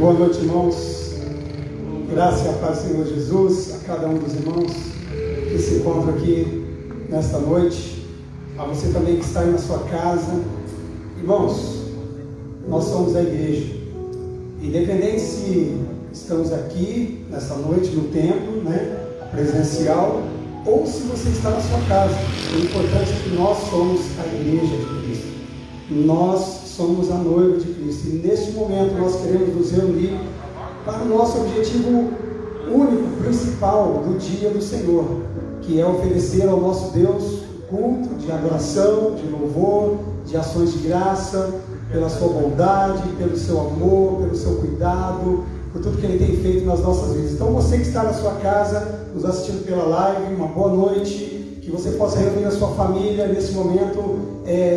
Boa noite, irmãos. Graça e a paz do Senhor Jesus a cada um dos irmãos que se encontram aqui nesta noite. A você também que está aí na sua casa. Irmãos, nós somos a igreja. Independente se estamos aqui nesta noite no templo, presencial, ou se você está na sua casa. O importante é que nós somos a igreja de Cristo. Nós somos a noiva de Cristo. E neste momento nós queremos nos reunir para o nosso objetivo único, principal do dia do Senhor, que é oferecer ao nosso Deus culto de adoração, de louvor, de ações de graça, pela sua bondade, pelo seu amor, pelo seu cuidado, por tudo que Ele tem feito nas nossas vidas. Então você que está na sua casa, nos assistindo pela live, uma boa noite, que você possa reunir a sua família nesse momento,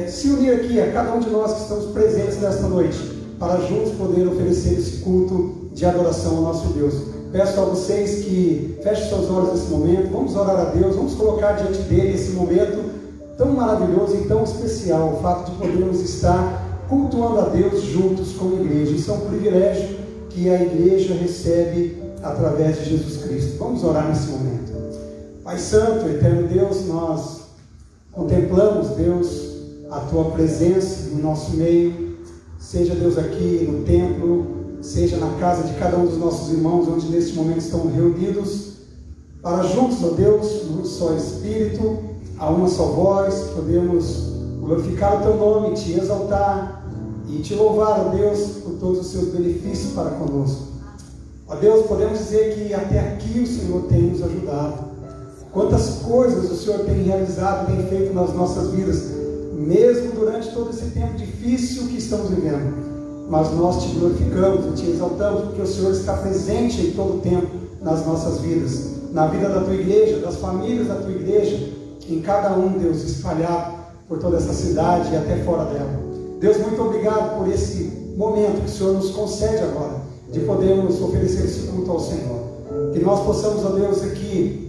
se unir aqui a cada um de nós que estamos presentes nesta noite, para juntos poder oferecer esse culto de adoração ao nosso Deus. Peço a vocês que fechem seus olhos nesse momento, vamos orar a Deus, vamos colocar diante dele esse momento tão maravilhoso e tão especial, o fato de podermos estar cultuando a Deus juntos como igreja. Isso é um privilégio que a igreja recebe através de Jesus Cristo. Vamos orar nesse momento. Pai Santo, Eterno Deus, nós contemplamos, Deus, a Tua presença no nosso meio, seja, Deus, aqui no templo, seja na casa de cada um dos nossos irmãos, onde neste momento estão reunidos, para juntos, ó Deus, num só Espírito, a uma só voz, podemos glorificar o Teu nome, Te exaltar e Te louvar, ó Deus, por todos os Seus benefícios para conosco. Ó Deus, podemos dizer que até aqui o Senhor tem nos ajudado. Quantas coisas o Senhor tem realizado, tem feito nas nossas vidas, mesmo durante todo esse tempo difícil que estamos vivendo. Mas nós Te glorificamos e Te exaltamos, porque o Senhor está presente em todo o tempo nas nossas vidas, na vida da Tua igreja, das famílias da Tua igreja, em cada um, Deus, espalhado por toda essa cidade e até fora dela. Deus, muito obrigado por esse momento que o Senhor nos concede agora, de podermos oferecer esse culto ao Senhor. Que nós possamos, ó Deus, aqui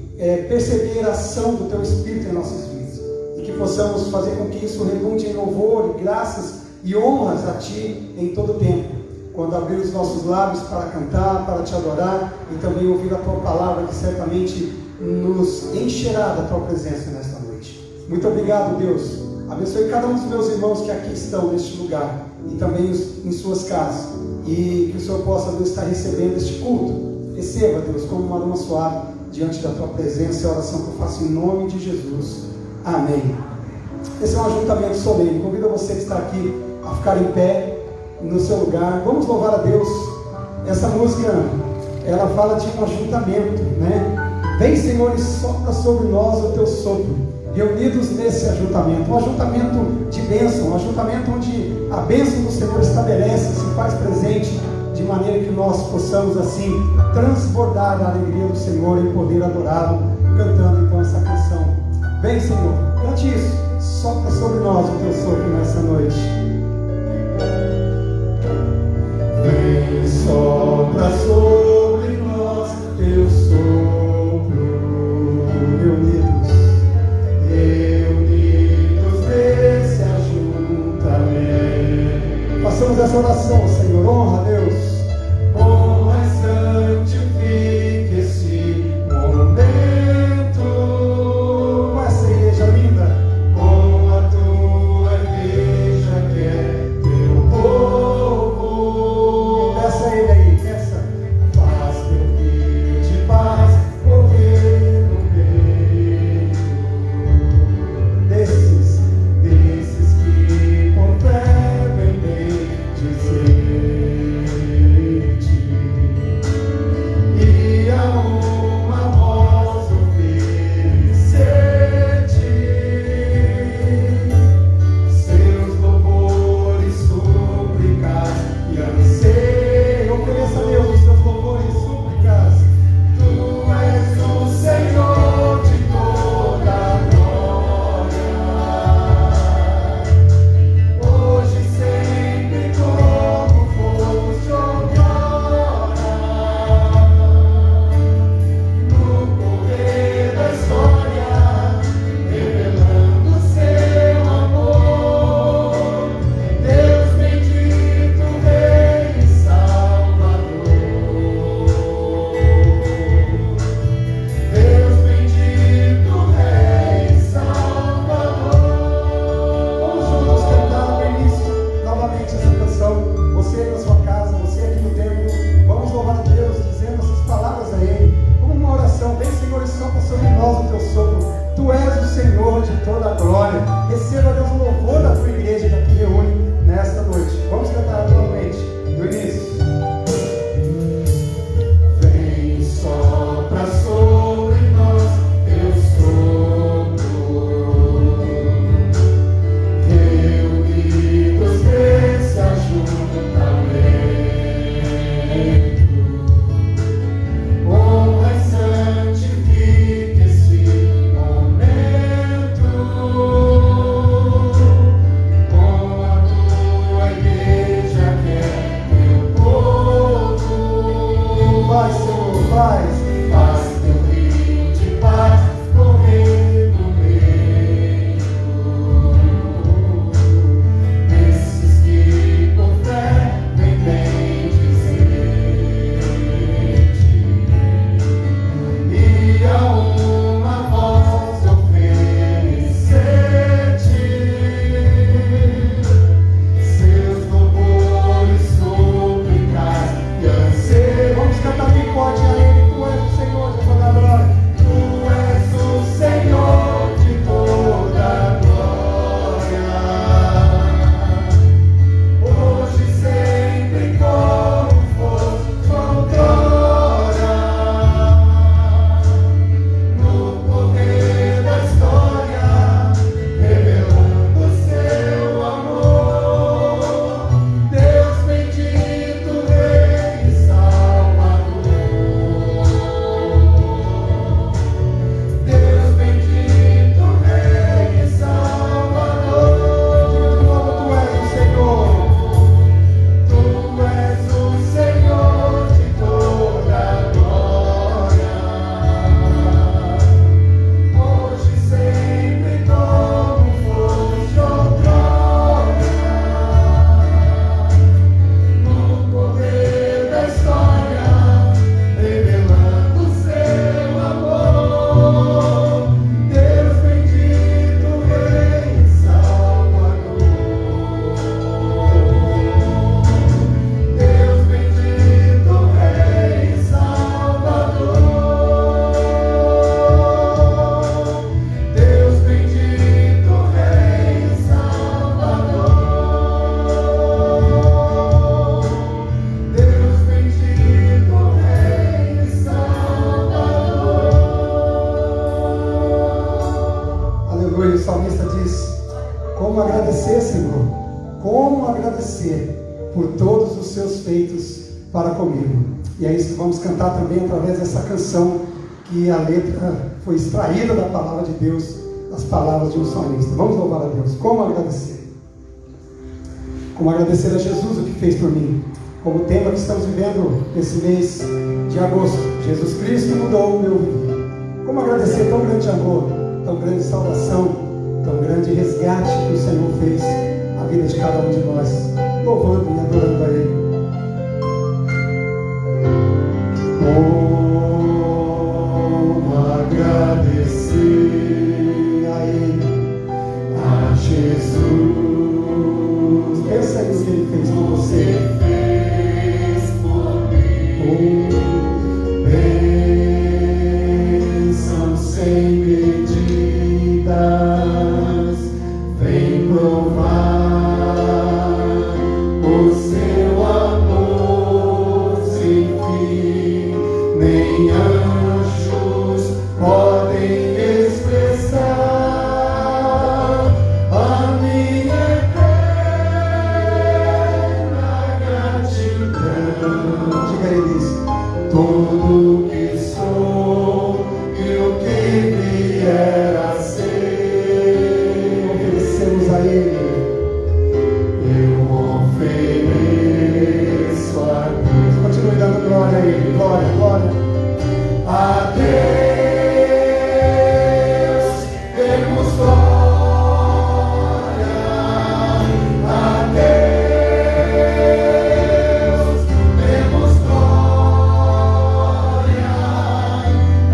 perceber a ação do Teu Espírito em nossas vidas, e que possamos fazer com que isso redunde em louvor, e graças e honras a Ti em todo o tempo, quando abrir os nossos lábios para cantar, para Te adorar, e também ouvir a Tua palavra, que certamente nos encherá da Tua presença nesta noite. Muito obrigado, Deus. Abençoe cada um dos meus irmãos que aqui estão neste lugar, e também em suas casas, e que o Senhor possa, Deus, estar recebendo este culto. Receba, Deus, como uma aroma suave diante da Tua presença, e a oração que eu faço em nome de Jesus. Amém. Esse é um ajuntamento solene. Convido você que está aqui a ficar em pé no seu lugar. Vamos louvar a Deus. Essa música, ela fala de um ajuntamento, Vem, Senhor, e sopra sobre nós o Teu sopro, reunidos nesse ajuntamento. Um ajuntamento de bênção, um ajuntamento onde a bênção do Senhor estabelece, se faz presente, de maneira que nós possamos assim transbordar a alegria do Senhor e poder adorá-lo, cantando então essa canção. Vem, Senhor, cante isso. Sopra sobre nós o Teu sopro nessa noite. Vem, sopra sobre nós Teu sopro, reunidos nesse ajuntamento. Façamos essa oração, Senhor. Honra a Deus. Honra e santifique esse momento com essa igreja linda, com a Tua igreja que é Teu povo. Peça a Ele aí, peça. Faz Teu rio de paz correr no meio desses que com fé vem dizer. agradecer, Senhor? Como agradecer por todos os seus feitos para comigo? E é isso que vamos cantar também através dessa canção, que a letra foi extraída da palavra de Deus, as palavras de um salmista. Vamos louvar a Deus. Como agradecer? Como agradecer a Jesus o que fez por mim? Como tema que estamos vivendo nesse mês de agosto. Jesus Cristo mudou o meu viver. Como agradecer tão grande amor, tão grande salvação, tão grande resgate que o Senhor fez na vida de cada um de nós, louvando e adorando a Ele. Como agradecer a Ele, a Jesus. Pensa aí no que Ele fez por você. Bênção sem medidas, vem provar o seu amor sem fim, nem anjos podem expressar a minha eterna gratidão. Diga eles: tudo que sou e o que vier a ser, oferecemos a Ele. Eu ofereço a Deus. Continue dando glória a Ele. Glória, glória. A Deus demos glória. A Deus demos glória.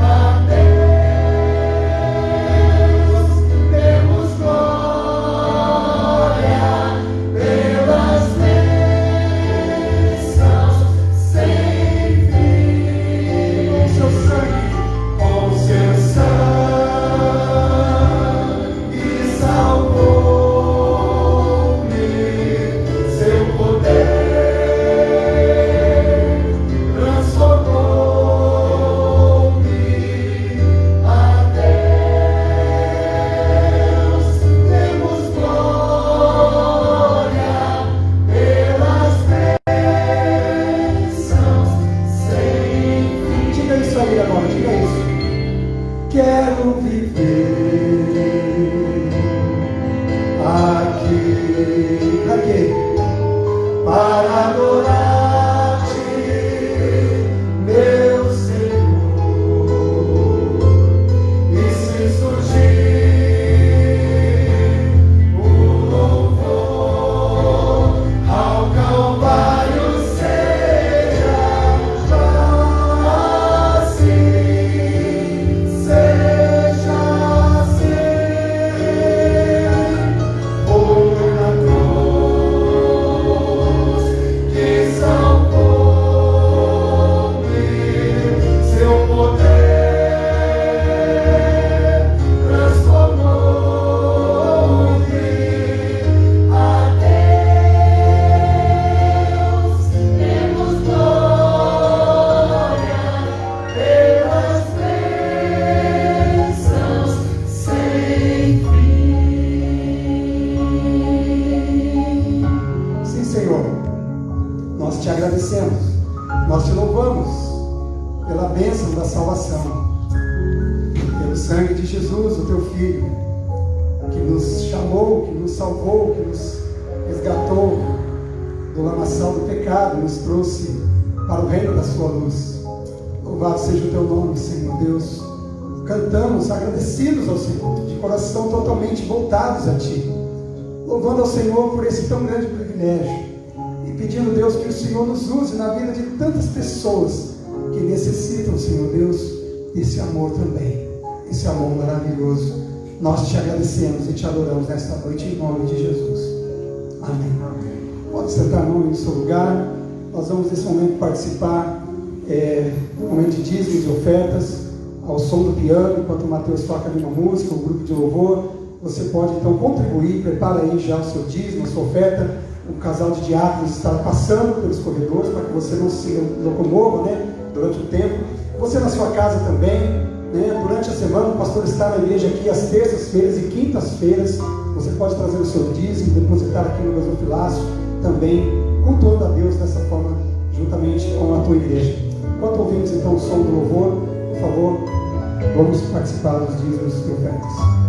A Deus demos glória pelas bênçãos sem fim. Com seu sangue salvou-me, seu poder transformou-me. A Deus demos glória pelas bênçãos sem fim. Diga isso aí agora, diga isso. Quero viver aqui, aqui, para adorar-te, meu Senhor. E se surgir o louvor ao Calvário, seja assim, seja assim. Foi na cruz que salvou-me, seu poder transformou-me. A Deus demos glória pelas bênçãos sem fim. Sim, Senhor, nós te agradecemos, nós te louvamos pela bênção da salvação, pelo sangue de Jesus, o teu Filho, que nos chamou, que nos salvou, que nos resgatou do lamaçal do pecado, nos trouxe para o reino da sua luz. Louvado seja o teu nome, Senhor Deus. Cantamos agradecidos ao Senhor, de coração totalmente voltados a Ti, louvando ao Senhor por esse tão grande privilégio e pedindo, Deus, que o Senhor nos use na vida de tantas pessoas que necessitam, Senhor Deus, desse amor também, esse amor maravilhoso. Nós te agradecemos e te adoramos nesta noite, em nome de Jesus. Amém. Pode sentar no seu lugar. Nós vamos nesse momento participar do momento de dízimos e ofertas, ao som do piano, enquanto o Mateus toca ali uma música, um grupo de louvor. Você pode então contribuir, prepara aí já o seu dízimo, a sua oferta. O casal de diáconos está passando pelos corredores para que você não se locomova, né, durante o tempo. Você na sua casa também, né, durante a semana o pastor está na igreja aqui às terças-feiras e quintas-feiras. Você pode trazer o seu dízimo, depositar aqui no gasofilácio, também cultuando a Deus dessa forma, juntamente com a tua igreja. Enquanto ouvimos então o som do louvor, por favor, vamos participar dos dízimos e ofertas.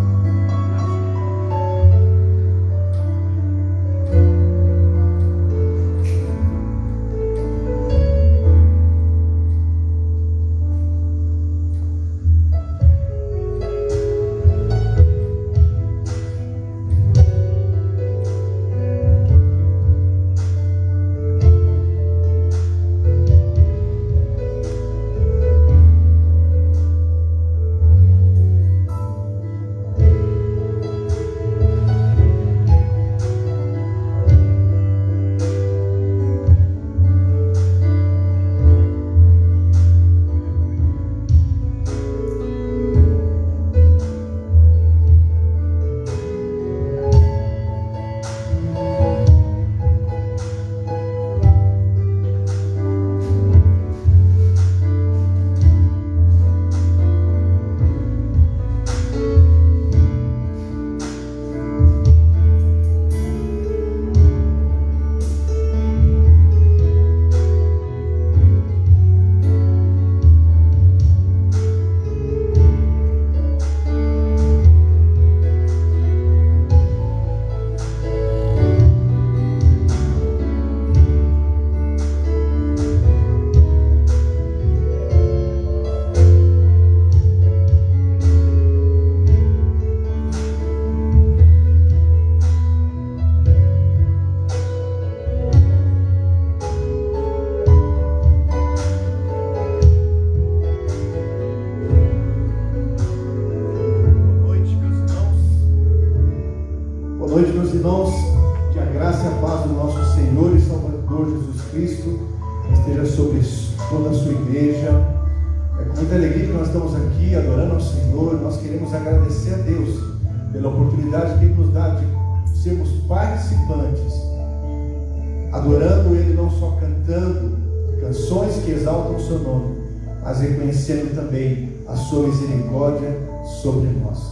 Adorando Ele, não só cantando canções que exaltam o seu nome, mas reconhecendo também a sua misericórdia sobre nós.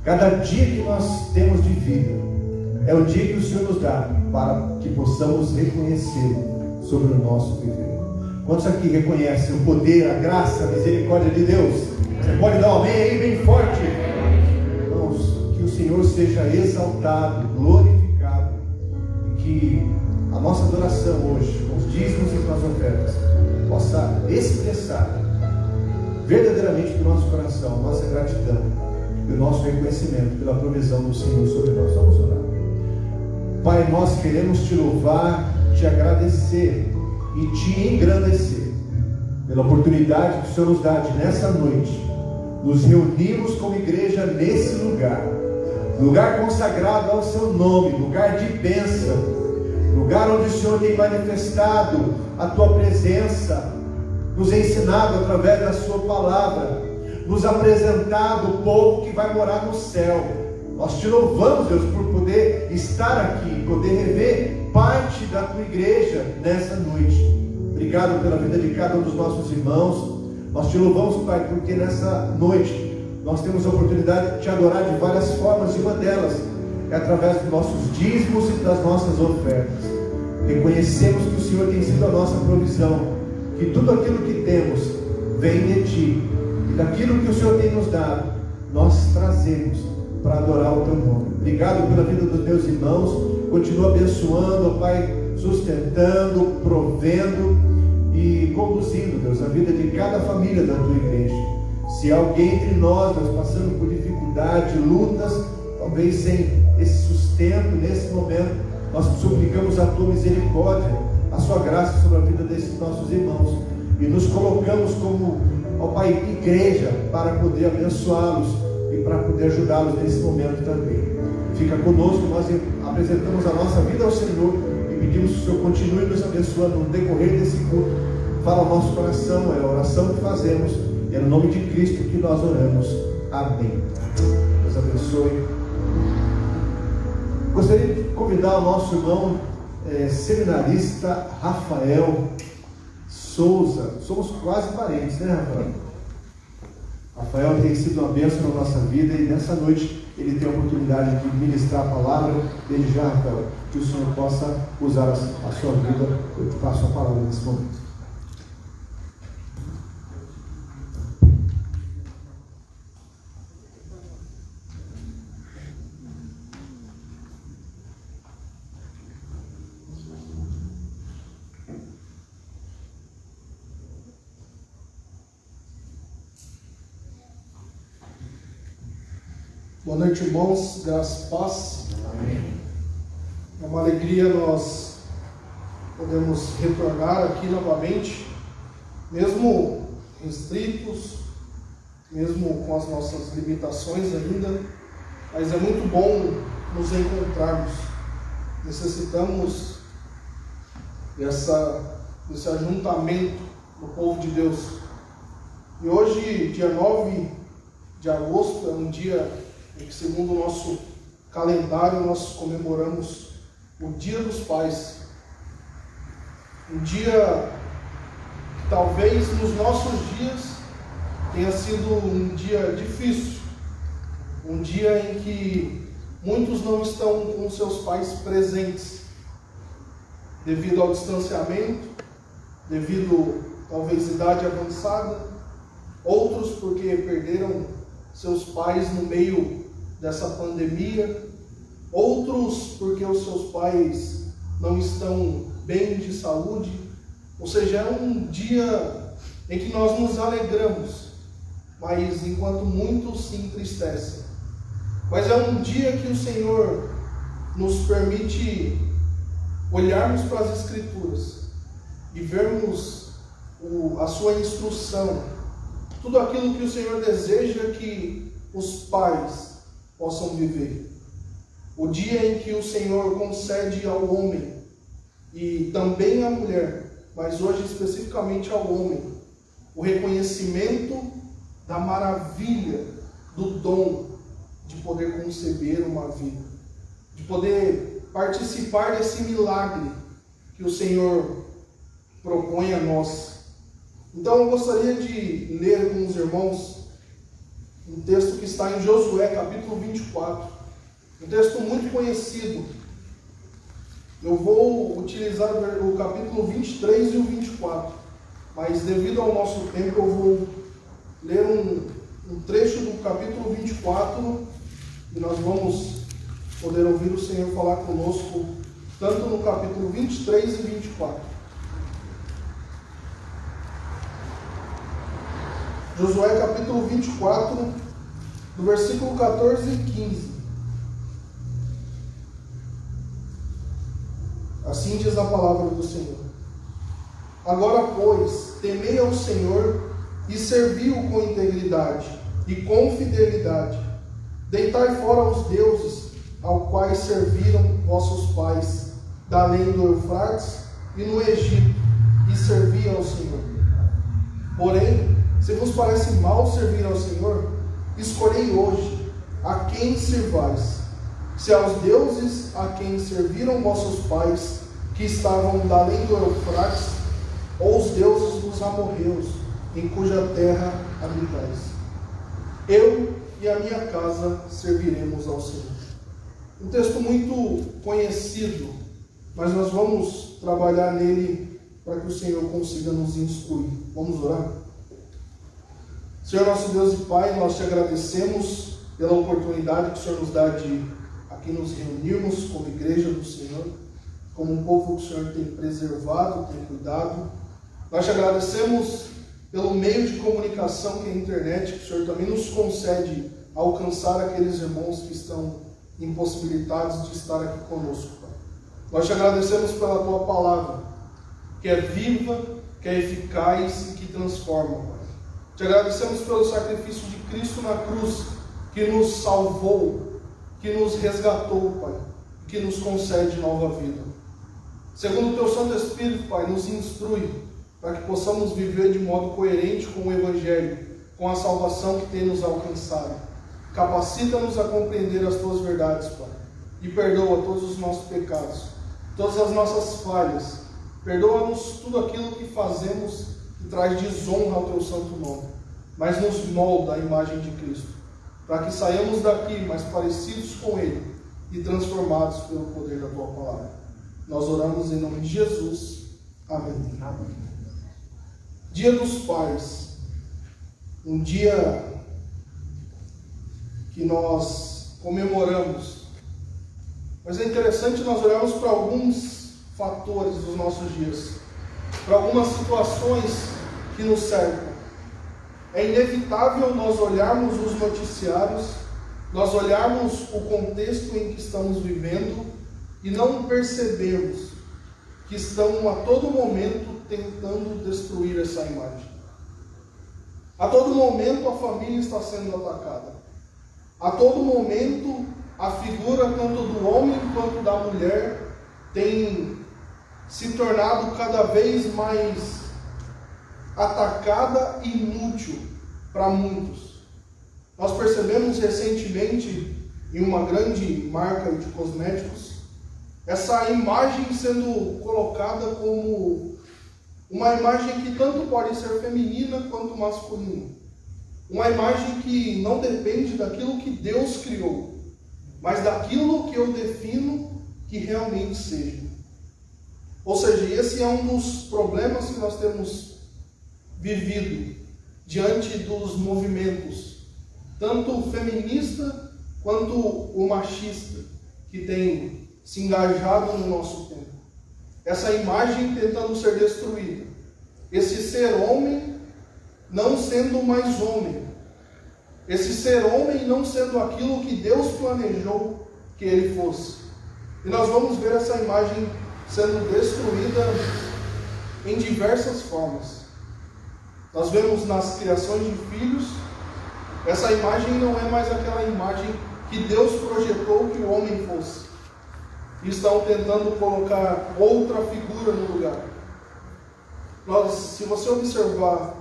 Cada dia que nós temos de vida é o dia que o Senhor nos dá para que possamos reconhecê-lo sobre o nosso viver. Quantos aqui reconhecem o poder, a graça, a misericórdia de Deus? Você pode dar um amém aí bem forte? Irmãos, que o Senhor seja exaltado, glorificado, e que a nossa adoração hoje, com os dízimos e com as ofertas, possa expressar verdadeiramente do nosso coração a nossa gratidão e o nosso reconhecimento pela provisão do Senhor sobre nós. Vamos orar. Pai, nós queremos te louvar, te agradecer e te engrandecer pela oportunidade que o Senhor nos dá de, nessa noite, nos reunirmos como igreja nesse lugar consagrado ao seu nome, lugar de bênção, lugar onde o Senhor tem manifestado a tua presença, nos ensinado através da sua palavra, nos apresentado o povo que vai morar no céu. Nós te louvamos, Deus, por poder estar aqui, poder rever parte da tua igreja nessa noite. Obrigado pela vida de cada um dos nossos irmãos. Nós te louvamos, Pai, porque nessa noite nós temos a oportunidade de te adorar de várias formas, e uma delas é através dos nossos dízimos e das nossas ofertas. Reconhecemos que o Senhor tem sido a nossa provisão, que tudo aquilo que temos vem de Ti, e daquilo que o Senhor tem nos dado, nós trazemos para adorar o Teu nome. Obrigado pela vida dos meus irmãos. Continua abençoando, ó Pai, sustentando, provendo e conduzindo, Deus, a vida de cada família da Tua igreja. Se há alguém entre nós, Deus, passando por dificuldade, lutas, talvez sem esse sustento nesse momento, nós suplicamos a Tua misericórdia, a Sua graça sobre a vida desses nossos irmãos, e nos colocamos como, ó Pai, igreja, para poder abençoá-los e para poder ajudá-los nesse momento também. Fica conosco, nós apresentamos a nossa vida ao Senhor e pedimos que o Senhor continue nos abençoando no decorrer desse culto. Fala ao nosso coração, é a oração que fazemos, e é no nome de Cristo que nós oramos. Amém. Deus abençoe. Gostaria de convidar o nosso irmão seminarista Rafael Souza. Somos quase parentes, né, Rafael? Rafael tem sido uma bênção na nossa vida, e nessa noite ele tem a oportunidade de ministrar a palavra. Desde já, Rafael, que o Senhor possa usar a sua vida. Eu te passo a palavra nesse momento. Boa noite, irmãos, graça e paz. Amém. É uma alegria nós podemos retornar aqui novamente, mesmo restritos, mesmo com as nossas limitações ainda, mas é muito bom nos encontrarmos. Necessitamos desse ajuntamento do povo de Deus. E hoje, dia 9 de agosto, é um dia em que, segundo o nosso calendário, nós comemoramos o Dia dos Pais. Um dia que talvez nos nossos dias tenha sido um dia difícil, um dia em que muitos não estão com seus pais presentes, devido ao distanciamento, devido talvez à idade avançada, outros porque perderam seus pais no meio dessa pandemia, outros porque os seus pais não estão bem de saúde. Ou seja, é um dia em que nós nos alegramos, mas enquanto muitos se entristecem. Mas é um dia que o Senhor nos permite olharmos para as Escrituras e vermos a sua instrução, tudo aquilo que o Senhor deseja que os pais possam viver. O dia em que o Senhor concede ao homem e também à mulher, mas hoje especificamente ao homem, o reconhecimento da maravilha, do dom de poder conceber uma vida, de poder participar desse milagre que o Senhor propõe a nós. Então eu gostaria de ler com os irmãos um texto que está em Josué, capítulo 24. Um texto muito conhecido. Eu vou utilizar o capítulo 23 e o 24. Mas devido ao nosso tempo, eu vou ler um trecho do capítulo 24 e nós vamos poder ouvir o Senhor falar conosco, tanto no capítulo 23 e 24. Josué capítulo 24, do versículo 14 e 15. Assim diz a palavra do Senhor. Agora, pois, temei ao Senhor e servi-o com integridade e com fidelidade. Deitai fora os deuses ao quais serviram vossos pais, da além do Eufrates e no Egito, e servi ao Senhor. Porém, se vos parece mal servir ao Senhor, escolhei hoje a quem servais. Se aos deuses a quem serviram vossos pais, que estavam da além do Eufrates, ou os deuses dos amorreus, em cuja terra habitais. Eu e a minha casa serviremos ao Senhor. Um texto muito conhecido, mas nós vamos trabalhar nele para que o Senhor consiga nos instruir. Vamos orar? Senhor nosso Deus e Pai, nós te agradecemos pela oportunidade que o Senhor nos dá de aqui nos reunirmos como igreja do Senhor, como um povo que o Senhor tem preservado, tem cuidado. Nós te agradecemos pelo meio de comunicação que é a internet, que o Senhor também nos concede alcançar aqueles irmãos que estão impossibilitados de estar aqui conosco, Pai. Nós te agradecemos pela Tua palavra, que é viva, que é eficaz e que transforma, Pai. Te agradecemos pelo sacrifício de Cristo na cruz, que nos salvou, que nos resgatou, Pai, que nos concede nova vida. Segundo o Teu Santo Espírito, Pai, nos instrui para que possamos viver de modo coerente com o Evangelho, com a salvação que tem nos alcançado. Capacita-nos a compreender as Tuas verdades, Pai, e perdoa todos os nossos pecados, todas as nossas falhas. Perdoa-nos tudo aquilo que fazemos que traz desonra ao Teu santo nome, mas nos molda a imagem de Cristo. para que saiamos daqui mais parecidos com Ele e transformados pelo poder da Tua Palavra. Nós oramos em nome de Jesus. Amém. Amém. Dia dos Pais. Um dia que nós comemoramos. Mas é interessante nós olharmos para alguns fatores dos nossos dias, para algumas situações que nos cercam. É inevitável nós olharmos os noticiários, nós olharmos o contexto em que estamos vivendo e não percebemos que estão a todo momento tentando destruir essa imagem. A todo momento a família está sendo atacada. A todo momento a figura tanto do homem quanto da mulher tem se tornado cada vez mais atacada e inútil para muitos. Nós percebemos recentemente em uma grande marca de cosméticos essa imagem sendo colocada como uma imagem que tanto pode ser feminina quanto masculina. Uma imagem que não depende daquilo que Deus criou, mas daquilo que eu defino que realmente seja. Ou seja, esse é um dos problemas que nós temos vivido diante dos movimentos, tanto o feminista quanto o machista, que tem se engajado no nosso tempo. Essa imagem tentando ser destruída. Esse ser homem não sendo mais homem. Esse ser homem não sendo aquilo que Deus planejou que ele fosse. E nós vamos ver essa imagem sendo destruída em diversas formas. Nós vemos nas criações de filhos, essa imagem não é mais aquela imagem que Deus projetou que o homem fosse. E estão tentando colocar outra figura no lugar. Se você observar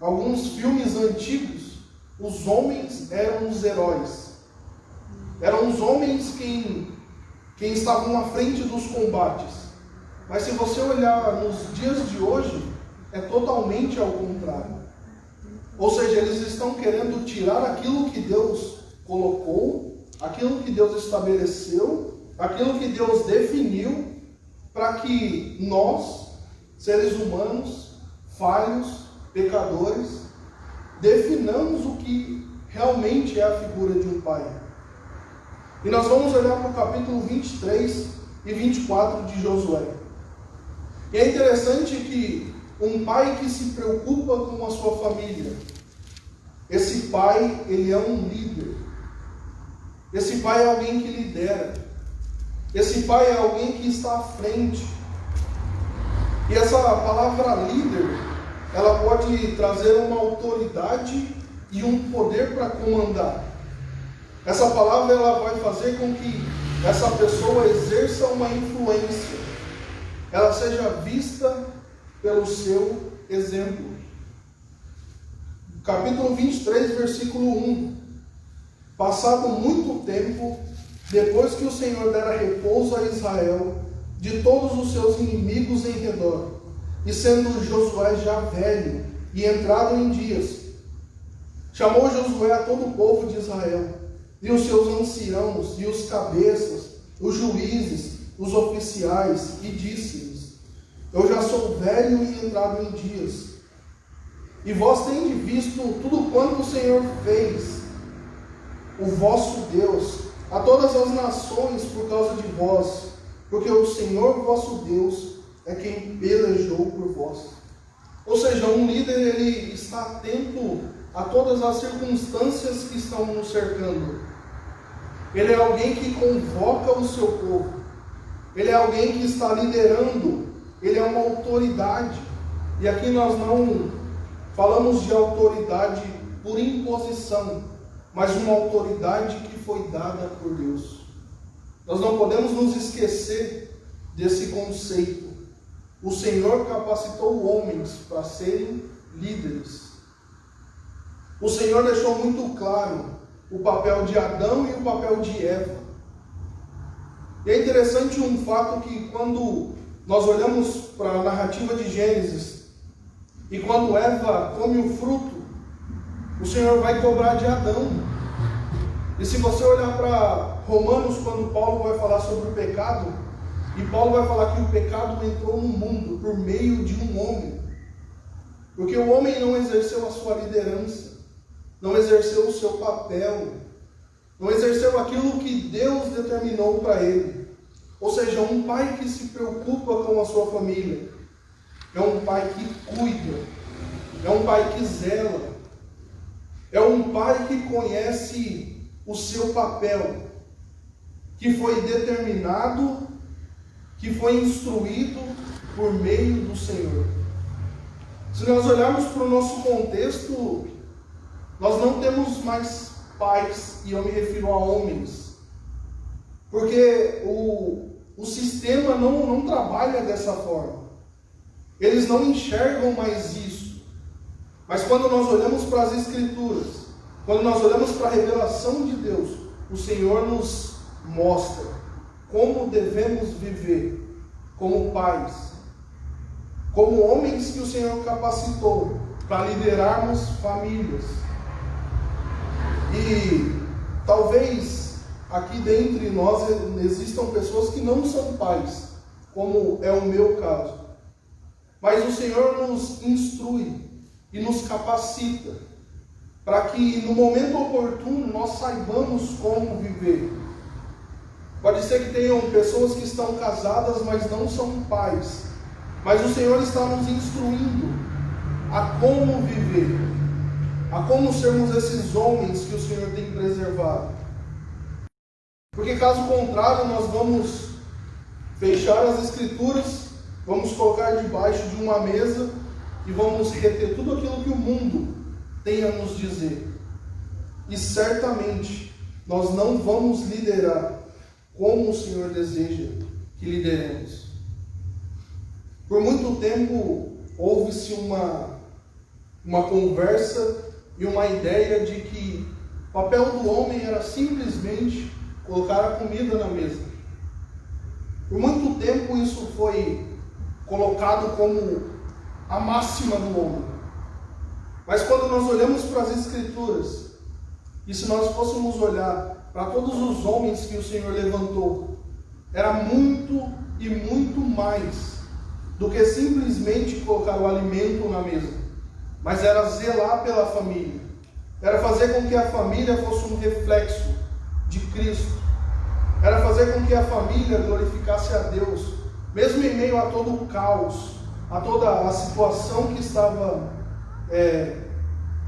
alguns filmes antigos, os homens eram os heróis. Eram os homens quem estavam à frente dos combates. Mas se você olhar nos dias de hoje, é totalmente ao contrário. Ou seja, eles estão querendo tirar aquilo que Deus colocou, aquilo que Deus estabeleceu, aquilo que Deus definiu, para que nós, seres humanos, falhos, pecadores, definamos o que realmente é a figura de um pai. E nós vamos olhar para o capítulo 23 e 24 de Josué. E é interessante que um pai que se preocupa com a sua família, esse pai, ele é um líder. Esse pai é alguém que lidera. Esse pai é alguém que está à frente. E essa palavra líder, ela pode trazer uma autoridade e um poder para comandar. Essa palavra, ela vai fazer com que essa pessoa exerça uma influência. Ela seja vista pelo seu exemplo. Capítulo 23, versículo 1. Passado muito tempo, depois que o Senhor dera repouso a Israel de todos os seus inimigos em redor, e sendo Josué já velho e entrado em dias, chamou Josué a todo o povo de Israel, e os seus anciãos, e os cabeças, os juízes, os oficiais, e disse-lhes: eu já sou velho e entrado em dias, e vós tendes visto tudo quanto o Senhor fez, o vosso Deus, a todas as nações por causa de vós, porque o Senhor vosso Deus é quem pelejou por vós. Ou seja, um líder, ele está atento a todas as circunstâncias que estão nos cercando. Ele é alguém que convoca o seu povo. Ele é alguém que está liderando. Ele é uma autoridade. E aqui nós não falamos de autoridade por imposição, mas uma autoridade que foi dada por Deus. Nós não podemos nos esquecer desse conceito. O Senhor capacitou homens para serem líderes. O Senhor deixou muito claro o papel de Adão e o papel de Eva. E é interessante um fato que quando nós olhamos para a narrativa de Gênesis, e quando Eva come o fruto, o Senhor vai cobrar de Adão. E se você olhar para Romanos, quando Paulo vai falar sobre o pecado, e Paulo vai falar que o pecado entrou no mundo por meio de um homem, porque o homem não exerceu a sua liderança, não exerceu o seu papel, não exerceu aquilo que Deus determinou para ele. Ou seja, um pai que se preocupa com a sua família, é um pai que cuida, é um pai que zela, é um pai que conhece o seu papel, que foi determinado, que foi instruído por meio do Senhor. Se nós olharmos para o nosso contexto, nós não temos mais pais, e eu me refiro a homens, porque o sistema não trabalha dessa forma. Eles não enxergam mais isso. Mas quando nós olhamos para as Escrituras, quando nós olhamos para a revelação de Deus, o Senhor nos mostra como devemos viver como pais, como homens que o Senhor capacitou para liderarmos famílias. E talvez aqui dentre nós existam pessoas que não são pais, como é o meu caso. Mas o Senhor nos instrui e nos capacita para que no momento oportuno nós saibamos como viver. Pode ser que tenham pessoas que estão casadas, mas não são pais. Mas o Senhor está nos instruindo a como viver, a como sermos esses homens que o Senhor tem preservado. Porque caso contrário, nós vamos fechar as Escrituras, vamos colocar debaixo de uma mesa e vamos reter tudo aquilo que o mundo tem a nos dizer. E certamente nós não vamos liderar como o Senhor deseja que lideremos. Por muito tempo houve-se uma conversa e uma ideia de que o papel do homem era simplesmente colocar a comida na mesa. Por muito tempo isso foi colocado como a máxima do homem. Mas quando nós olhamos para as Escrituras, e se nós fôssemos olhar para todos os homens que o Senhor levantou, era muito e muito mais do que simplesmente colocar o alimento na mesa, mas era zelar pela família, era fazer com que a família fosse um reflexo de Cristo, era fazer com que a família glorificasse a Deus, mesmo em meio a todo o caos, a toda a situação que estava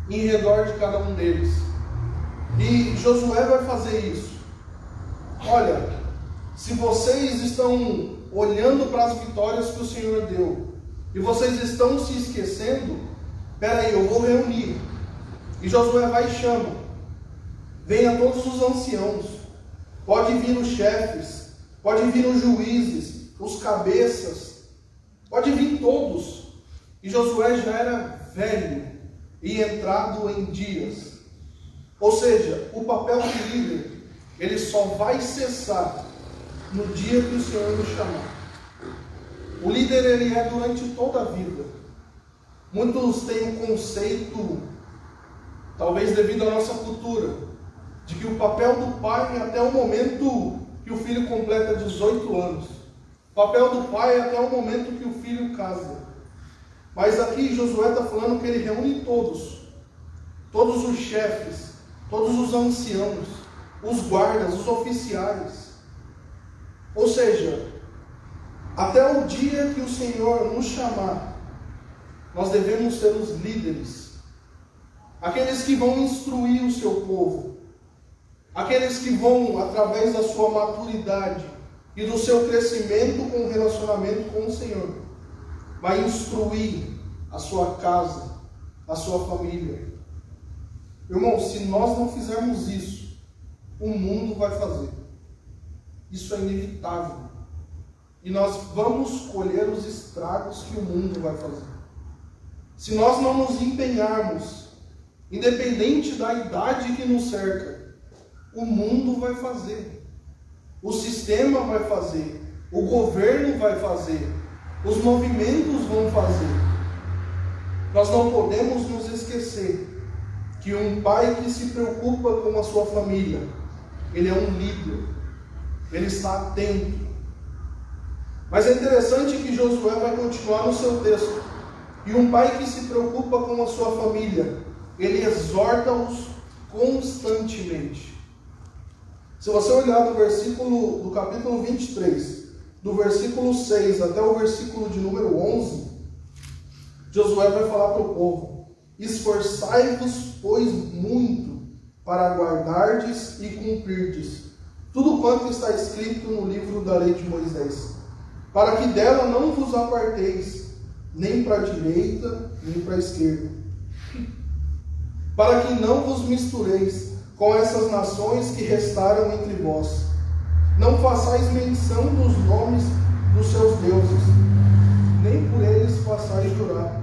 em redor de cada um deles. E Josué vai fazer isso. Olha, se vocês estão olhando para as vitórias que o Senhor deu, e vocês estão se esquecendo, peraí, eu vou reunir. E Josué vai e chama. Venha todos os anciãos, pode vir os chefes, pode vir os juízes, os cabeças, pode vir todos. E Josué já era velho e entrado em dias. Ou seja, o papel de líder, ele só vai cessar no dia que o Senhor nos chamar. O líder, ele é durante toda a vida. Muitos têm um conceito, talvez devido à nossa cultura, de que o papel do pai é até o momento que o filho completa 18 anos. O papel do pai é até o momento que o filho casa. Mas aqui Josué está falando que ele reúne todos os chefes, todos os anciãos, os guardas, os oficiais. Ou seja, até o dia que o Senhor nos chamar, nós devemos ser os líderes, aqueles que vão instruir o seu povo, aqueles que vão, através da sua maturidade e do seu crescimento com o relacionamento com o Senhor, vai instruir a sua casa, a sua família. Irmão, se nós não fizermos isso, o mundo vai fazer. Isso é inevitável. E nós vamos colher os estragos que o mundo vai fazer. Se nós não nos empenharmos, independente da idade que nos cerca, o mundo vai fazer. O sistema vai fazer. O governo vai fazer. Os movimentos vão fazer. Nós não podemos nos esquecer que um pai que se preocupa com a sua família, ele é um líder, ele está atento. Mas é interessante que Josué vai continuar no seu texto. E um pai que se preocupa com a sua família, ele exorta-os constantemente. Se você olhar do capítulo 23, do versículo 6 até o versículo de número 11, Josué vai falar para o povo: esforçai-vos, pois, muito para guardardes e cumprirdes tudo quanto está escrito no livro da lei de Moisés, para que dela não vos aparteis, nem para a direita, nem para a esquerda, para que não vos mistureis com essas nações que restaram entre vós. Não façais menção dos nomes dos seus deuses, nem por eles façais jurar,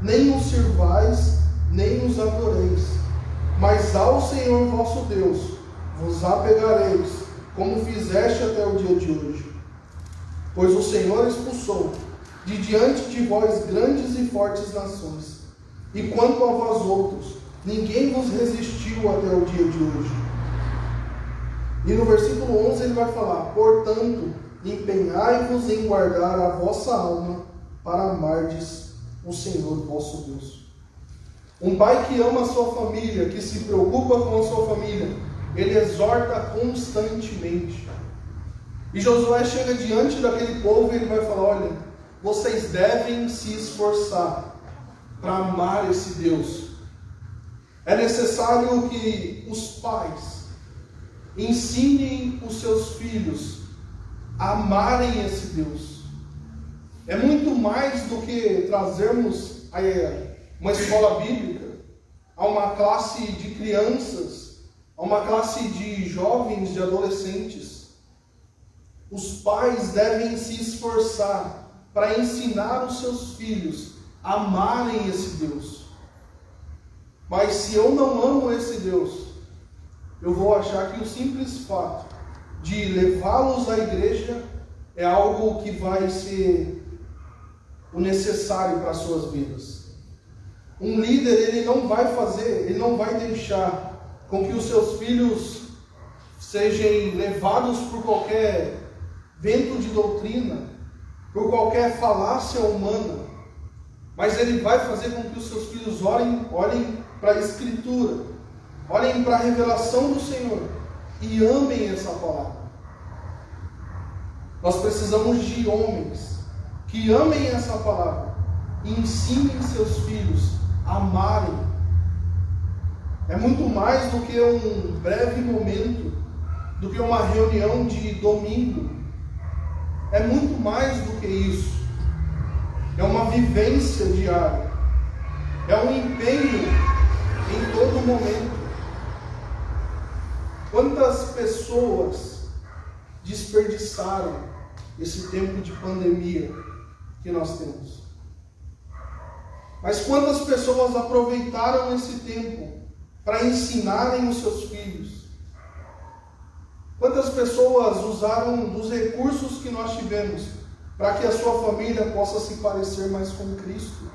nem os sirvais, nem os adoreis. Mas ao Senhor vosso Deus vos apegareis, como fizeste até o dia de hoje. Pois o Senhor expulsou de diante de vós grandes e fortes nações, e quanto a vós outros, ninguém vos resistiu até o dia de hoje. E no versículo 11 ele vai falar: portanto, empenhai-vos em guardar a vossa alma, para amardes o Senhor vosso Deus. Um pai que ama a sua família, que se preocupa com a sua família, ele exorta constantemente. E Josué chega diante daquele povo e ele vai falar: olha, vocês devem se esforçar para amar esse Deus. É necessário que os pais ensinem os seus filhos a amarem esse Deus. É muito mais do que trazermos uma escola bíblica a uma classe de crianças, a uma classe de jovens, de adolescentes. Os pais devem se esforçar para ensinar os seus filhos a amarem esse Deus. Mas se eu não amo esse Deus, eu vou achar que o simples fato de levá-los à igreja é algo que vai ser o necessário para as suas vidas. Um líder, ele não vai deixar com que os seus filhos sejam levados por qualquer vento de doutrina, por qualquer falácia humana, mas ele vai fazer com que os seus filhos olhem para a Escritura, olhem para a revelação do Senhor e amem essa palavra. Nós precisamos de homens que amem essa palavra e ensinem seus filhos a amarem. É muito mais do que um breve momento, do que uma reunião de domingo. É muito mais do que isso. É uma vivência diária. É um empenho em todo momento. Quantas pessoas desperdiçaram esse tempo de pandemia que nós temos? Mas quantas pessoas aproveitaram esse tempo para ensinarem os seus filhos? Quantas pessoas usaram dos recursos que nós tivemos para que a sua família possa se parecer mais com Cristo?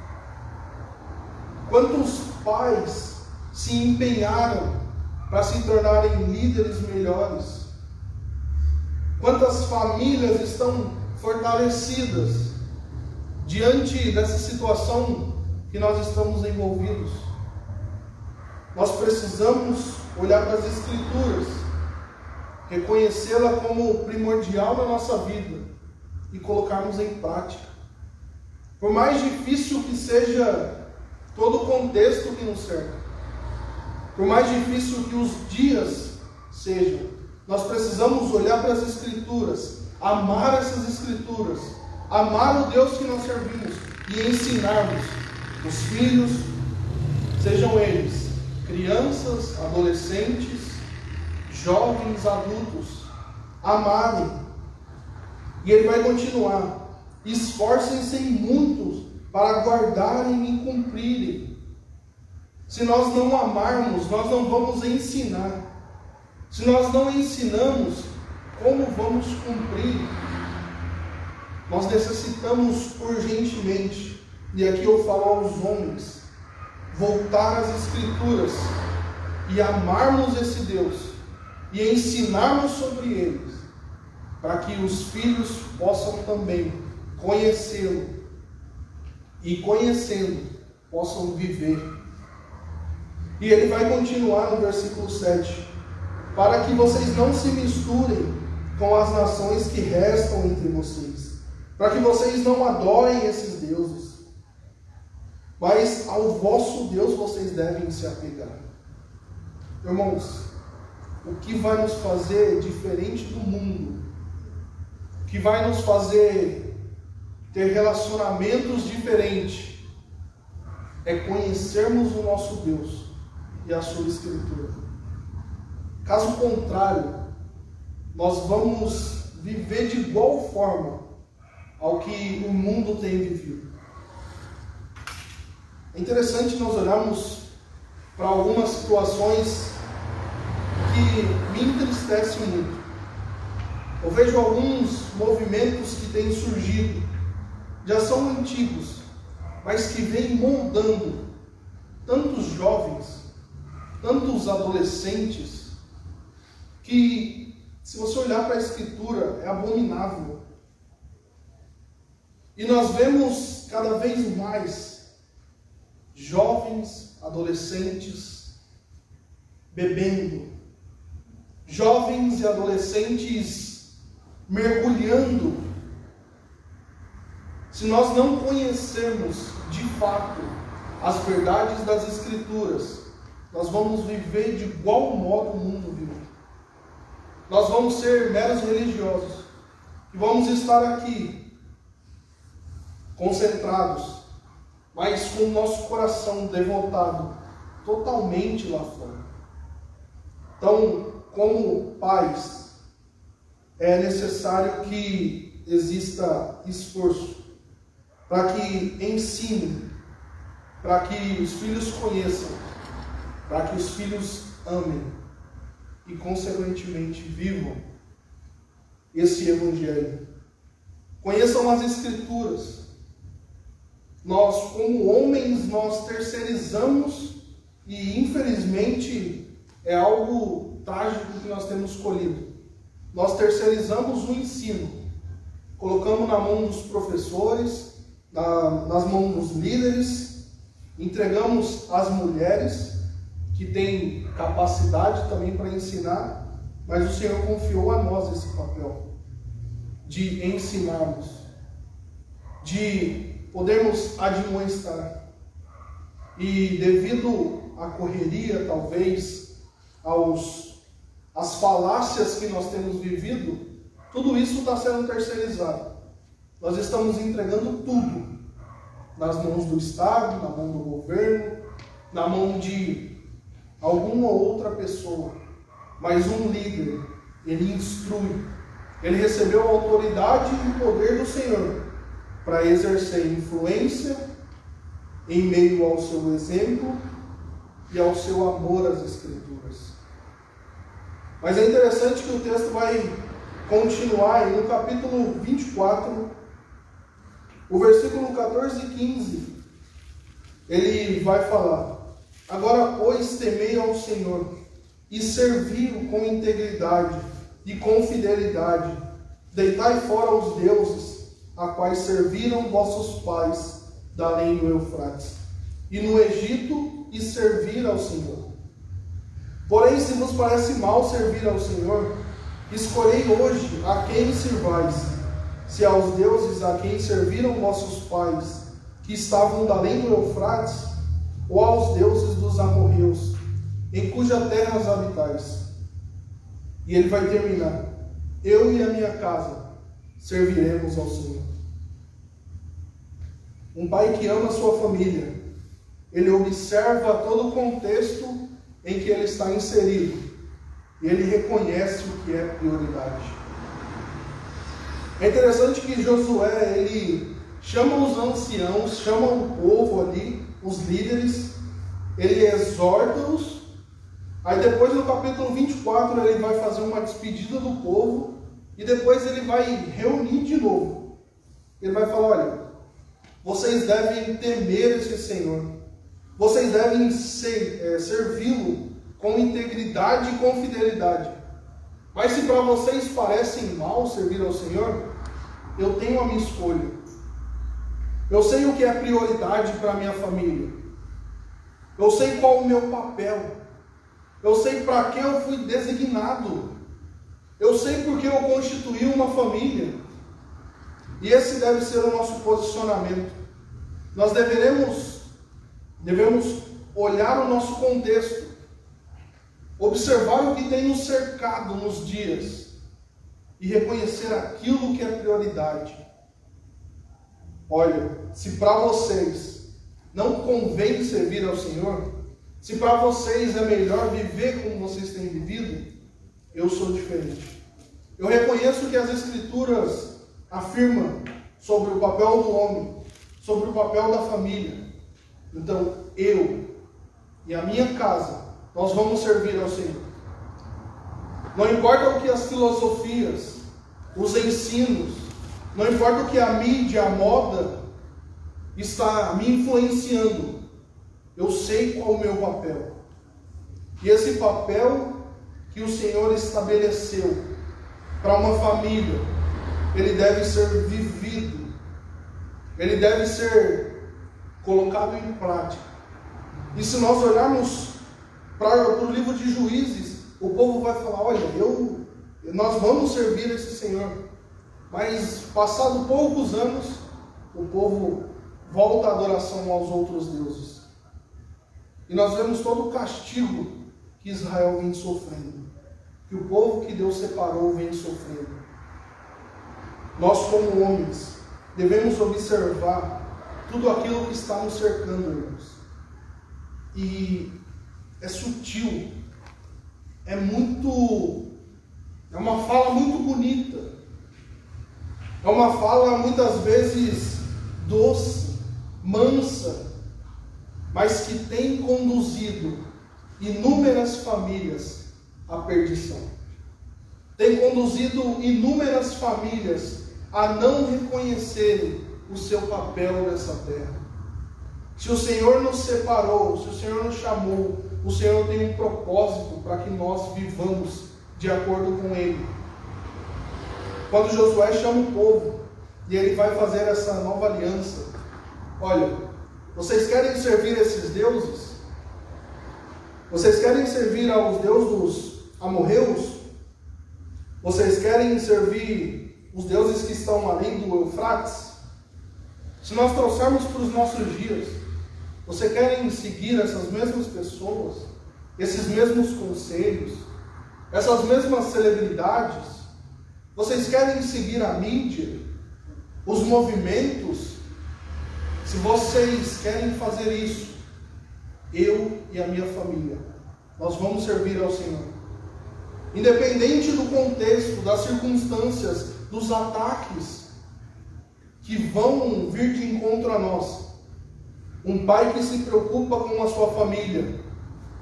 Quantos pais se empenharam para se tornarem líderes melhores? Quantas famílias estão fortalecidas diante dessa situação que nós estamos envolvidos? Nós precisamos olhar para as Escrituras, reconhecê-la como primordial na nossa vida e colocarmos em prática. Por mais difícil que seja todo o contexto que nos cerca, por mais difícil que os dias sejam, nós precisamos olhar para as Escrituras, amar essas Escrituras, amar o Deus que nós servimos e ensinarmos os filhos, sejam eles crianças, adolescentes, jovens, adultos, amarem. E ele vai continuar: esforcem-se muito para guardarem e cumprirem. Se nós não amarmos, nós não vamos ensinar. Se nós não ensinamos, como vamos cumprir? Nós necessitamos urgentemente, e aqui eu falo aos homens, voltar às Escrituras e amarmos esse Deus e ensinarmos sobre eles, para que os filhos possam também conhecê-lo e, conhecendo, possam viver. E ele vai continuar no versículo 7: para que vocês não se misturem com as nações que restam entre vocês, para que vocês não adorem esses deuses, mas ao vosso Deus vocês devem se apegar. Irmãos, o que vai nos fazer diferente do mundo, o que vai nos fazer ter relacionamentos diferentes, é conhecermos o nosso Deus e a sua Escritura. Caso contrário, nós vamos viver de igual forma ao que o mundo tem vivido. É interessante nós olharmos para algumas situações que me entristecem muito. Eu vejo alguns movimentos que têm surgido, já são antigos, mas que vêm moldando tantos jovens, tantos adolescentes, que, se você olhar para a Escritura, é abominável. E nós vemos cada vez mais jovens, adolescentes bebendo, jovens e adolescentes mergulhando. Se nós não conhecermos de fato as verdades das Escrituras, nós vamos viver de igual modo o mundo vive. Nós vamos ser meros religiosos e vamos estar aqui concentrados, mas com o nosso coração devotado totalmente lá fora. Então, como pais, é necessário que exista esforço para que ensinem, para que os filhos conheçam, para que os filhos amem e, consequentemente, vivam esse Evangelho. Conheçam as Escrituras. Nós, como homens, nós terceirizamos, e infelizmente é algo trágico que nós temos colhido. Nós terceirizamos o ensino, colocamos na mão dos professores, nas mãos dos líderes, entregamos às mulheres, que têm capacidade também para ensinar, mas o Senhor confiou a nós esse papel de ensinarmos, de podermos admoestar. E devido à correria, talvez, às falácias que nós temos vivido, tudo isso está sendo terceirizado. Nós estamos entregando tudo nas mãos do Estado, na mão do governo, na mão de alguma outra pessoa. Mas um líder, ele instrui, ele recebeu a autoridade e o poder do Senhor para exercer influência em meio ao seu exemplo e ao seu amor às Escrituras. Mas é interessante que o texto vai continuar, e no capítulo 24, o versículo 14 e 15, ele vai falar: agora, pois, temei ao Senhor e servi-o com integridade e com fidelidade. Deitai fora os deuses, a quais serviram vossos pais da além do Eufrates, e no Egito, e servir ao Senhor. Porém, se vos parece mal servir ao Senhor, escolhei hoje a quem sirvais, se aos deuses a quem serviram vossos pais, que estavam da além do Eufrates, ou aos deuses dos amorreus, em cuja terra as habitais. E ele vai terminar: eu e a minha casa serviremos ao Senhor. Um pai que ama a sua família, ele observa todo o contexto em que ele está inserido, e ele reconhece o que é prioridade. É interessante que Josué, ele chama os anciãos, chama o povo ali, os líderes, ele exorta-os. Aí depois, no capítulo 24, ele vai fazer uma despedida do povo, e depois ele vai reunir de novo. Ele vai falar: olha, vocês devem temer esse Senhor, vocês devem servi-lo com integridade e com fidelidade. Mas se para vocês parece mal servir ao Senhor, eu tenho a minha escolha. Eu sei o que é prioridade para a minha família. Eu sei qual é o meu papel. Eu sei para que eu fui designado. Eu sei porque eu constituí uma família. E esse deve ser o nosso posicionamento. Nós devemos olhar o nosso contexto, observar o que tem nos cercado nos dias e reconhecer aquilo que é prioridade. Olha, se para vocês não convém servir ao Senhor, se para vocês é melhor viver como vocês têm vivido, eu sou diferente. Eu reconheço que as Escrituras afirmam sobre o papel do homem, sobre o papel da família. Então, eu e a minha casa, nós vamos servir ao Senhor. Não importa o que as filosofias, os ensinos, não importa o que a mídia, a moda está me influenciando, eu sei qual é o meu papel. E esse papel que o Senhor estabeleceu para uma família, ele deve ser vivido, ele deve ser colocado em prática. E se nós olharmos para o livro de Juízes, o povo vai falar, olha, nós vamos servir esse Senhor. Mas, passado poucos anos, o povo volta à adoração aos outros deuses. E nós vemos todo o castigo que Israel vem sofrendo, que o povo que Deus separou vem sofrendo. Nós, como homens, devemos observar tudo aquilo que está nos cercando, irmãos. E é sutil, é uma fala muito bonita, é uma fala muitas vezes doce, mansa, mas que tem conduzido inúmeras famílias à perdição. Tem conduzido inúmeras famílias a não reconhecerem o seu papel nessa terra. Se o Senhor nos separou, se o Senhor nos chamou, o Senhor tem um propósito para que nós vivamos de acordo com Ele. Quando Josué chama o povo e ele vai fazer essa nova aliança, olha, vocês querem servir esses deuses? Vocês querem servir aos deuses dos amorreus? Vocês querem servir os deuses que estão além do Eufrates? Se nós trouxermos para os nossos dias, vocês querem seguir essas mesmas pessoas, esses mesmos conselhos, essas mesmas celebridades? Vocês querem seguir a mídia, os movimentos? Se vocês querem fazer isso, eu e a minha família, nós vamos servir ao Senhor. Independente do contexto, das circunstâncias, dos ataques que vão vir de encontro a nós, um pai que se preocupa com a sua família,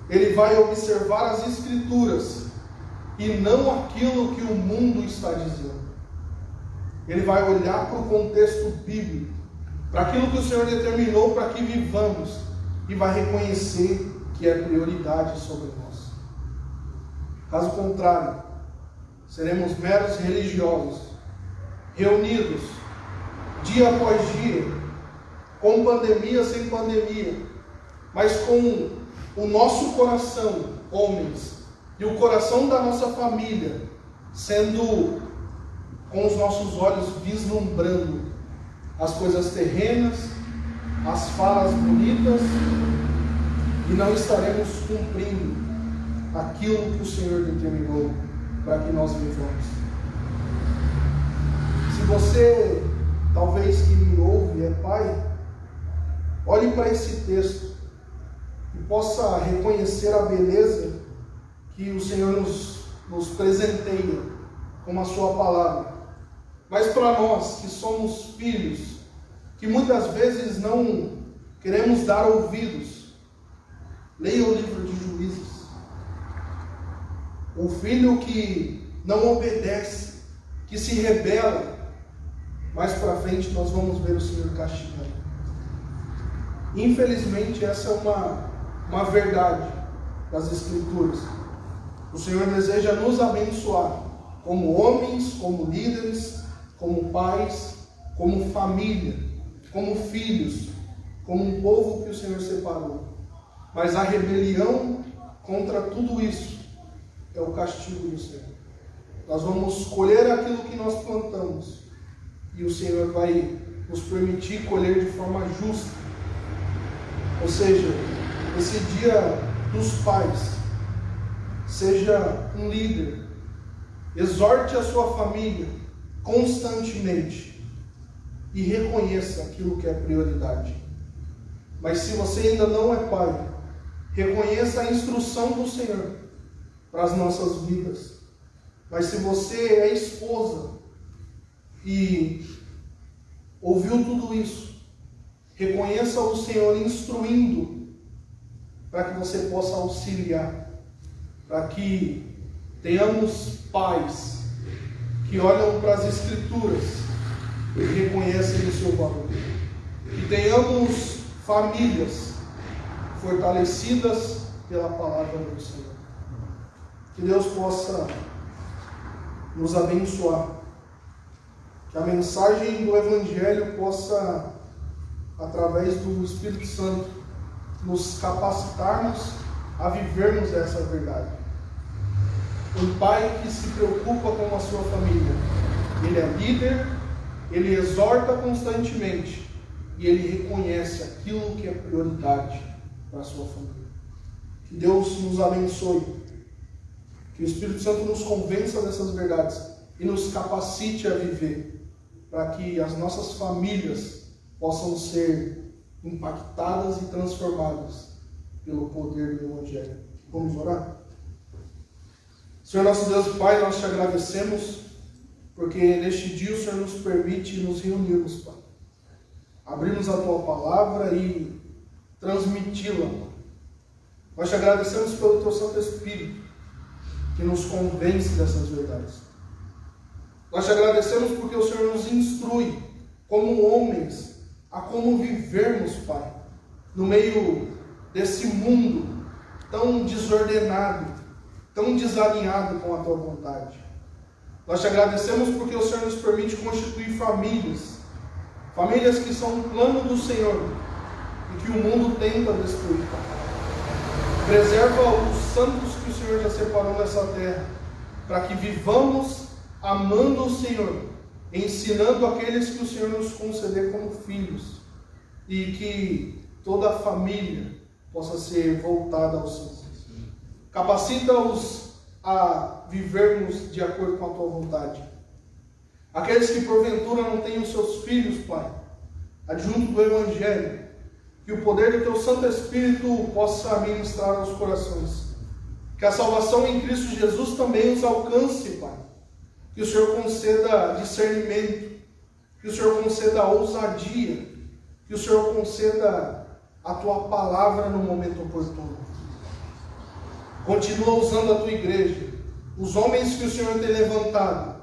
ele vai observar as Escrituras e não aquilo que o mundo está dizendo. Ele vai olhar para o contexto bíblico, para aquilo que o Senhor determinou para que vivamos, e vai reconhecer que é prioridade sobre nós. Caso contrário, seremos meros religiosos, reunidos dia após dia, com pandemia, sem pandemia, mas com o nosso coração, homens, e o coração da nossa família, sendo com os nossos olhos vislumbrando as coisas terrenas, as falas bonitas, e não estaremos cumprindo aquilo que o Senhor determinou para que nós vivamos. Se você, talvez que me ouve, é pai, olhe para esse texto e possa reconhecer a beleza que o Senhor nos presenteia com a sua palavra. Mas para nós que somos filhos, que muitas vezes não queremos dar ouvidos, leia o livro de Juízes. O filho que não obedece, que se rebela, mais para frente nós vamos ver o Senhor castigando. Infelizmente essa é uma verdade. das Escrituras. O Senhor deseja nos abençoar como homens, como líderes, como pais, como família, como filhos, como um povo que o Senhor separou. Mas a rebelião contra tudo isso é o castigo do Senhor. Nós vamos colher aquilo que nós plantamos e o Senhor vai nos permitir colher de forma justa. Ou seja, esse dia dos pais, seja um líder, exorte a sua família constantemente e reconheça aquilo que é prioridade. Mas se você ainda não é pai, reconheça a instrução do Senhor para as nossas vidas. Mas se você é esposa e ouviu tudo isso, reconheça o Senhor instruindo para que você possa auxiliar, para que tenhamos pais que olham para as Escrituras e reconhecem o seu valor. Que tenhamos famílias fortalecidas pela palavra do Senhor. Que Deus possa nos abençoar. Que a mensagem do Evangelho possa, através do Espírito Santo, nos capacitarmos a vivermos essa verdade. Um pai que se preocupa com a sua família, ele é líder, ele exorta constantemente e ele reconhece aquilo que é prioridade para a sua família. Que Deus nos abençoe, que o Espírito Santo nos convença dessas verdades e nos capacite a viver, para que as nossas famílias possam ser impactadas e transformadas pelo poder do Evangelho. Vamos orar? Senhor nosso Deus e Pai, nós te agradecemos, porque neste dia o Senhor nos permite nos reunirmos, Pai. Abrirmos a Tua Palavra e transmiti-la, Pai. Nós te agradecemos pelo Teu Santo Espírito, que nos convence dessas verdades. Nós te agradecemos porque o Senhor nos instrui, como homens, a como vivermos, Pai, no meio desse mundo tão desordenado, tão desalinhado com a Tua vontade. Nós te agradecemos porque o Senhor nos permite constituir famílias, famílias que são um plano do Senhor e que o mundo tenta destruir. Preserva os santos que o Senhor já separou nessa terra, para que vivamos amando o Senhor, ensinando aqueles que o Senhor nos conceder como filhos, e que toda a família possa ser voltada ao Senhor. Capacita-os a vivermos de acordo com a Tua vontade. Aqueles que porventura não têm os seus filhos, Pai, adjunto do Evangelho, que o poder do Teu Santo Espírito possa ministrar aos corações. Que a salvação em Cristo Jesus também os alcance, Pai. Que o Senhor conceda discernimento, que o Senhor conceda ousadia, que o Senhor conceda a Tua palavra no momento oportuno. Continua usando a Tua igreja, os homens que o Senhor tem levantado,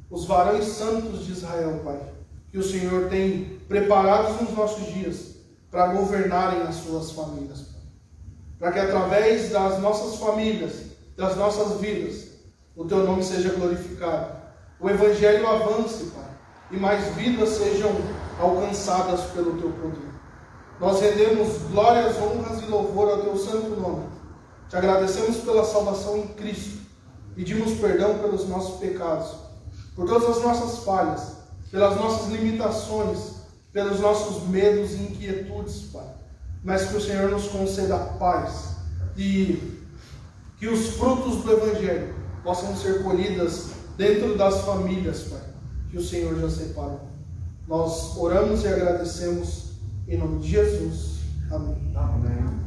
os varões santos de Israel, Pai, que o Senhor tem preparados nos nossos dias para governarem as suas famílias, Pai. Para que através das nossas famílias, das nossas vidas, o Teu nome seja glorificado, o Evangelho avance, Pai, e mais vidas sejam alcançadas pelo Teu poder. Nós rendemos glórias, honras e louvor ao Teu santo nome. Te agradecemos pela salvação em Cristo. Pedimos perdão pelos nossos pecados, por todas as nossas falhas, pelas nossas limitações, pelos nossos medos e inquietudes, Pai. Mas que o Senhor nos conceda paz e que os frutos do Evangelho possam ser colhidas dentro das famílias, Pai, que o Senhor já separou. Nós oramos e agradecemos em nome de Jesus. Amém. Amém.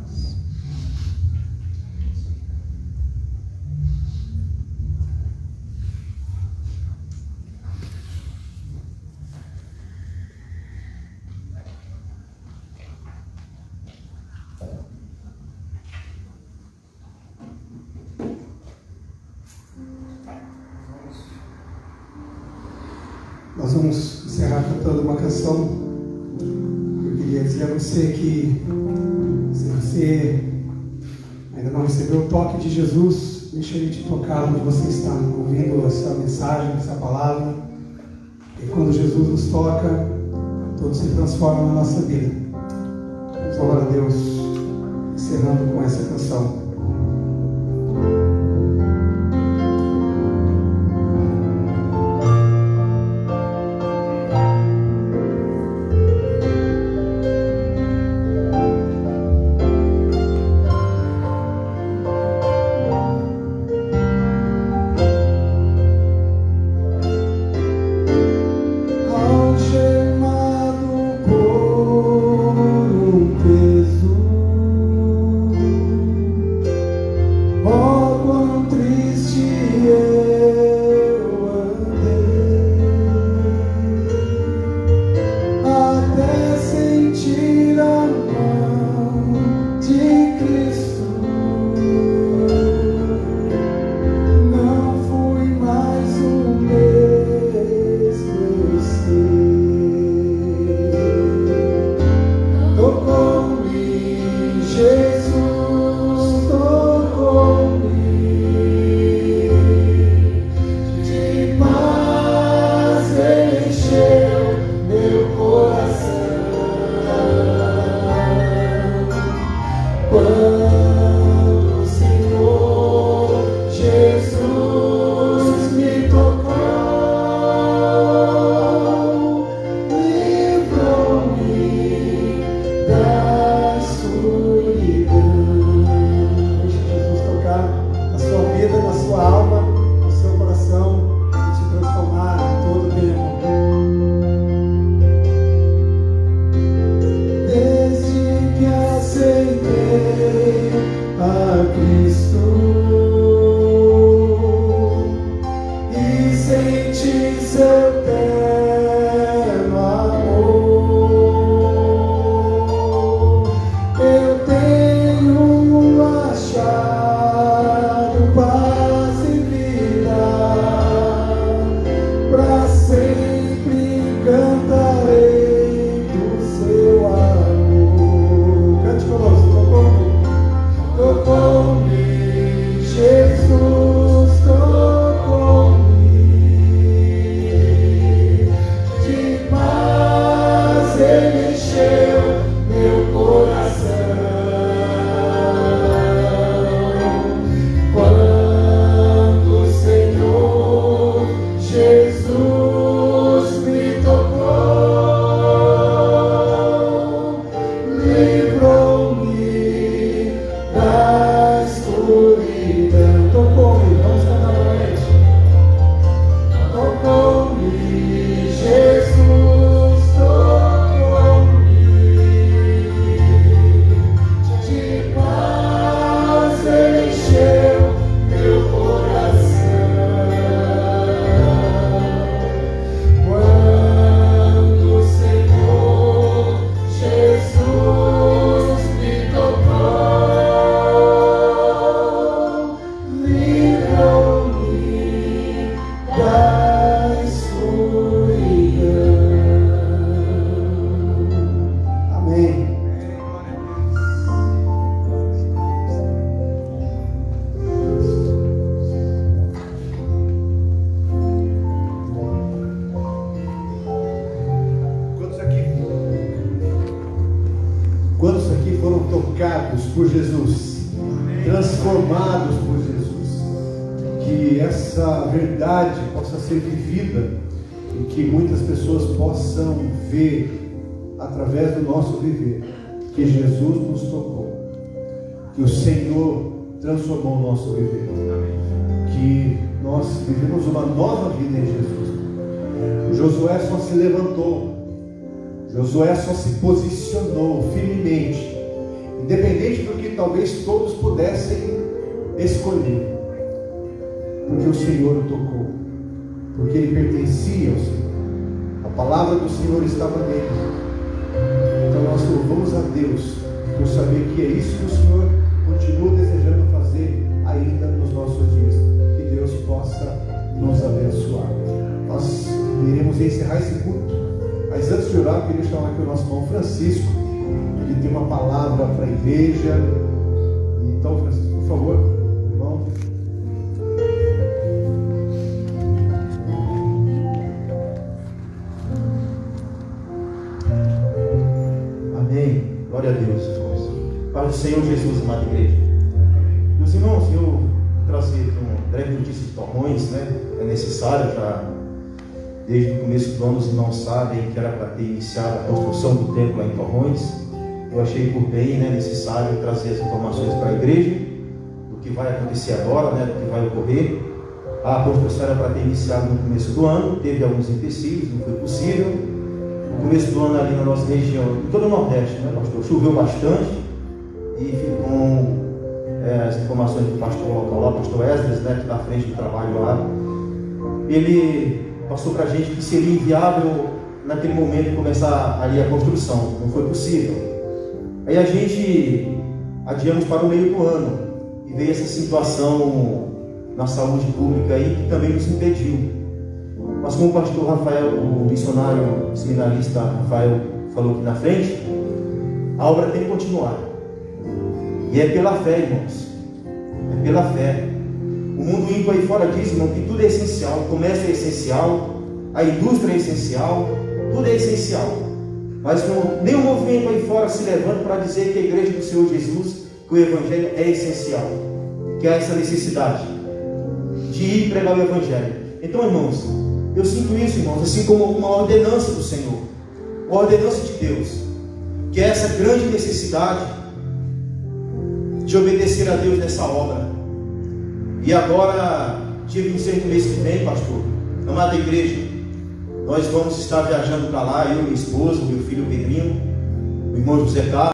Nós vamos encerrar cantando uma canção. Eu queria dizer a você que, se você ainda não recebeu o toque de Jesus, deixa Ele te tocar onde você está ouvindo essa mensagem, essa palavra. E quando Jesus nos toca, tudo se transforma na nossa vida. Vamos louvar a Deus, encerrando com essa canção. Quantos aqui foram tocados por Jesus, transformados por Jesus? Que essa verdade possa ser vivida e que muitas pessoas possam ver através do nosso viver que Jesus nos tocou, que o Senhor transformou o nosso viver, que nós vivemos uma nova vida em Jesus. Josué só se levantou, Josué só se posicionou firmemente, independente do que talvez todos pudessem escolher, porque o Senhor o tocou, porque ele pertencia ao Senhor, a palavra do Senhor estava nele. Então nós louvamos a Deus por saber que é isso que o Senhor continua desejando fazer ainda nos nossos dias. Que Deus possa nos abençoar. Nós iremos encerrar esse culto, mas antes de orar, eu queria chamar aqui o nosso irmão Francisco. Ele tem uma palavra para a igreja. Então, Francisco, Por favor, irmão. Amém. Glória a Deus, irmãos. Para o Senhor Jesus, amada igreja. Meus irmãos, eu trazer aqui uma breve notícia de Torrões, né? É necessário, já desde o começo do ano os irmãos sabem que era para ter iniciado a construção do templo lá em Torrões. Eu achei por bem, né, necessário trazer as informações para a igreja do que vai acontecer agora, né, do que vai ocorrer. A construção era para ter iniciado no começo do ano, teve alguns empecilhos, não foi possível. No começo do ano ali na nossa região, em todo o Nordeste, né, pastor, choveu bastante e ficou as informações do pastor local lá, pastor Esdras, né, que está à frente do trabalho lá. Ele passou para a gente que seria inviável naquele momento começar ali a construção, não foi possível. Aí a gente adiamos para o meio do ano e veio essa situação na saúde pública aí que também nos impediu. Mas como o pastor Rafael, o missionário seminarista Rafael falou aqui na frente, a obra tem que continuar. E é pela fé, irmãos. É pela fé. O mundo ímpio aí fora diz, irmão, que tudo é essencial. O comércio é essencial, a indústria é essencial, tudo é essencial. Mas nem o movimento aí fora se levanta para dizer que a igreja do Senhor Jesus, que o Evangelho é essencial, que há essa necessidade de ir pregar o Evangelho. Então, irmãos, eu sinto isso, irmãos, assim como uma ordenança do Senhor, uma ordenança de Deus, que é essa grande necessidade de obedecer a Deus nessa obra. E agora, dia 26 do mês que vem, pastor, amada igreja, nós vamos estar viajando para lá, eu, minha esposa, meu filho Pedrinho, o irmão José Carlos.